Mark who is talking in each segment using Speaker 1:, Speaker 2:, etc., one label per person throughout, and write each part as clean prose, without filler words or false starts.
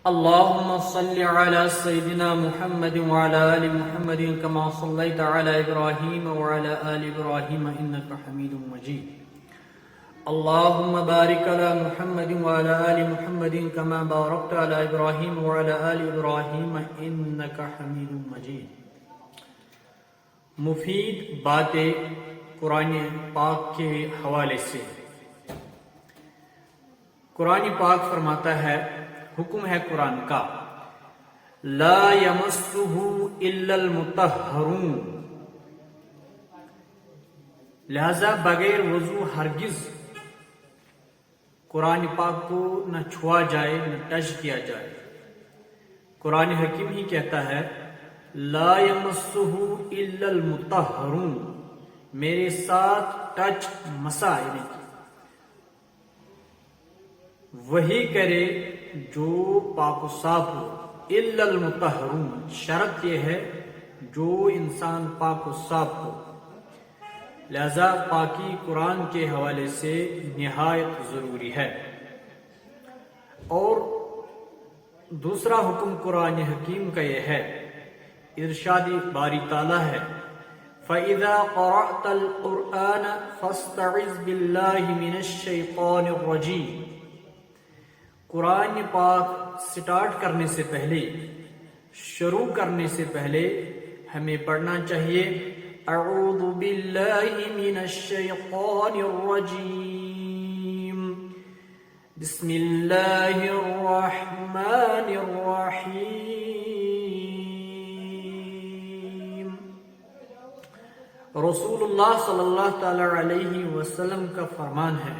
Speaker 1: اللهم صل على سيدنا محمد وعلى آل محمد كما صليت على إبراهيم وعلى آل إبراهيم إنك حميد مجيد. اللهم بارك على محمد وعلى آل محمد كما باركت على إبراهيم وعلى آل إبراهيم إنك حميد مجيد. مفید باتیں قرآن پاک کے حوالے سے. قرآن پاک فرماتا ہے، حکم ہے قرآن کا، لا یمسہ الا المطہرون، لہذا بغیر وضو ہرگز قرآن پاک کو نہ چھوا جائے نہ ٹچ کیا جائے. قرآن حکیم ہی کہتا ہے لا یمسہ الا المطہرون، میرے ساتھ ٹچ مسا یعنی وہی کرے جو پاک و صاف ہو. الا المطہرون، شرط یہ ہے جو انسان پاک و صاف ہو. لہذا پاکی قرآن کے حوالے سے نہایت ضروری ہے. اور دوسرا حکم قرآن حکیم کا یہ ہے، ارشاد باری تعالیٰ ہے فَإِذَا قَرَأْتَ الْقُرْآنَ فَاسْتَعِذْ بِاللَّهِ مِنَ الشَّيْطَانِ الرَّجِيمِ. قرآن پاک سٹارٹ کرنے سے پہلے، شروع کرنے سے پہلے ہمیں پڑھنا چاہیے اعوذ باللہ من الشیطان الرجیم بسم اللہ الرحمن الرحیم. رسول اللہ صلی اللہ تعالی علیہ وسلم کا فرمان ہے،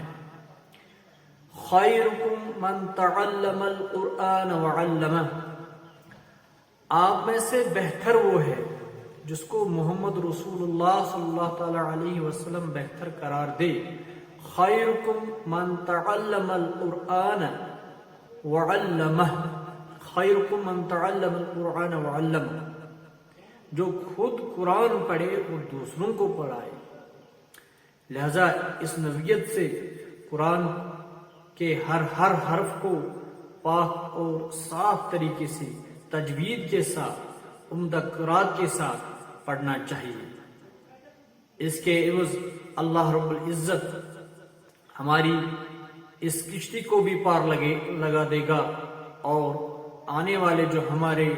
Speaker 1: خیرکم من تعلم القرآن وعلمہ، آپ میں سے بہتر وہ ہے جس کو محمد رسول اللہ صلی اللہ تعالی علیہ وسلم بہتر قرار دے. خیرکم من تعلم القرآن وعلمہ، خیرکم من تعلم القرآن وعلمہ، جو خود قرآن پڑھے اور دوسروں کو پڑھائے. لہذا اس نوعیت سے قرآن کہ ہر حرف کو پاک اور صاف طریقے سے تجوید کے ساتھ عمدہ قرات کے ساتھ پڑھنا چاہیے. اس کے عوض اللہ رب العزت ہماری اس کشتی کو بھی پار لگا دے گا، اور آنے والے جو ہمارے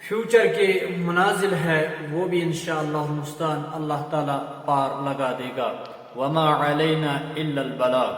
Speaker 1: فیوچر کے منازل ہے وہ بھی انشاءاللہ المستعان اللہ تعالی پار لگا دے گا. وما علینا الا البلاغ.